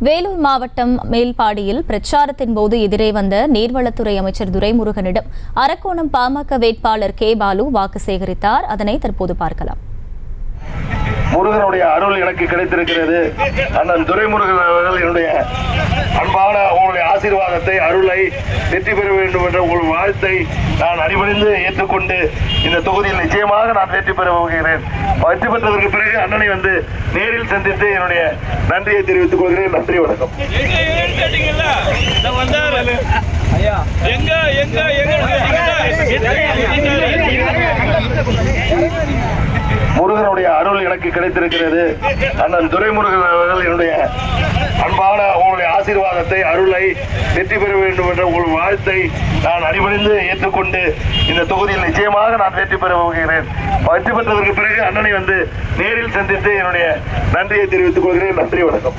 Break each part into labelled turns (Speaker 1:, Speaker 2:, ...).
Speaker 1: வேலூர் மாவட்டம் மேல்பாடியில் பிரச்சாரத்தின் போது எதிரே வந்த நீர்வளத்துறை அமைச்சர் துரைமுருகனிடம் அரக்கோணம் பாமக வேட்பாளர் கே பாலு வாக்கு சேகரித்தார். அதனை தற்போது பார்க்கலாம்.
Speaker 2: முருகனுடைய அருள் எனக்கு கிடைத்திருக்கிறது. அண்ணன் துரைமுருகன் அவர்கள் என்னுடைய அன்பான உங்களுடைய ஆசீர்வாதத்தை, அருளை வெற்றி பெற வேண்டும் என்ற உங்கள் வாழ்த்தை நான் அடிபணிந்து ஏற்றுக்கொண்டு இந்த தொகுதியில் நிச்சயமாக நான் வெற்றி பெற போகிறேன். வெற்றி பெற்றதற்கு பிறகு அண்ணனை வந்து நேரில் சந்தித்து என்னுடைய நன்றியை தெரிவித்துக் கொள்கிறேன். நன்றி, வணக்கம். முருகனுடைய அருள் எனக்கு கிடைத்திருக்கிறது. அண்ணன் துரைமுருகன் அவர்கள் என்னுடைய அன்பான உங்களுடைய ஆசீர்வாதத்தை, அருளை வெற்றி பெற வேண்டும் என்ற உங்கள் வாழ்த்தை நான் அடிபணிந்து ஏற்றுக்கொண்டு இந்த தொகுதியில் நிச்சயமாக நான் வெற்றி பெற போகிறேன். வெற்றி பெற்றதற்கு பிறகு அண்ணனை வந்து நேரில் சந்தித்து என்னுடைய நன்றியை தெரிவித்துக் கொள்கிறேன். நன்றி, வணக்கம்.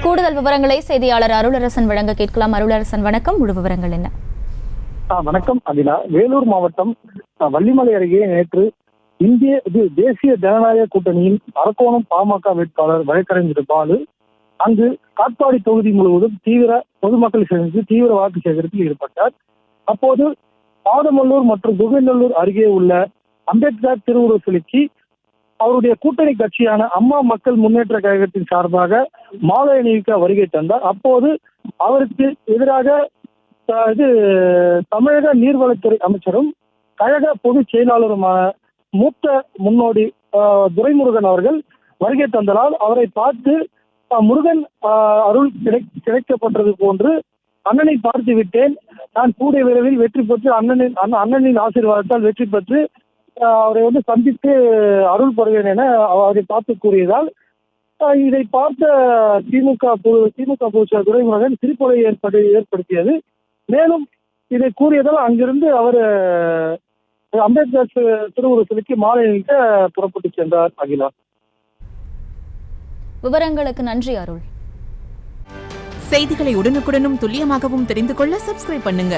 Speaker 1: கூடுதல் விவரங்களை செய்தியாளர் அருளரசன் வழங்க கேட்கலாம். அருளரசன், வணக்கம். முழு விவரங்கள் என்ன?
Speaker 3: வணக்கம் அகிலா. வேலூர் மாவட்டம் வள்ளிமலை அருகே நேற்று தேசிய ஜனநாயக கூட்டணியின் அரக்கோணம் பாமக வேட்பாளர் வழக்கறிஞர் பாலு அங்கு காட்பாடி தொகுதி முழுவதும் பொதுமக்களை சேர்ந்து தீவிர வாக்கு சேகரிப்பில் ஈடுபட்டார். அப்போது பாதமல்லூர் மற்றும் குகைநல்லூர் அருகே உள்ள அம்பேத்கர் திருவுருவ சிலைக்கு அவருடைய கூட்டணி கட்சியான அம்மா மக்கள் முன்னேற்ற கழகத்தின் சார்பாக மாலை அணிவிக்க வருகை தந்தார். அப்போது அவருக்கு எதிராக தமிழக நீர்வளத்துறை அமைச்சரும் கழக பொதுச் செயலாளருமான மூத்த முன்னோடி துரைமுருகன் அவர்கள் வருகை தந்ததால் அவரை பார்த்து முருகன் அருள் கிடைக்கப்பட்டது போன்று அண்ணனை பார்த்து விட்டேன், நான் கூடிய விரைவில் வெற்றி பெற்று அண்ணனின் ஆசீர்வாதத்தால் வெற்றி பெற்று அவரை வந்து சந்தித்து அருள் பெறுவேன் என அவரை பார்த்து கூறியதால் இதை பார்த்த திமுக பொதுச் துரைமுருகன் சிரிப்புரை ஏற்படுத்தியது. மேலும் இதை கூறியதால் அங்கிருந்து அவர் அம்பேத்கர் திருவுருவ சிலைக்கு மாலை அணிவிக்க புறப்பட்டு சென்றார். அகிலா,
Speaker 1: விவரங்களுக்கு நன்றி அருள்.
Speaker 4: செய்திகளை உடனுக்குடனும் துல்லியமாகவும் தெரிந்து கொள்ள சப்ஸ்கிரைப் பண்ணுங்க.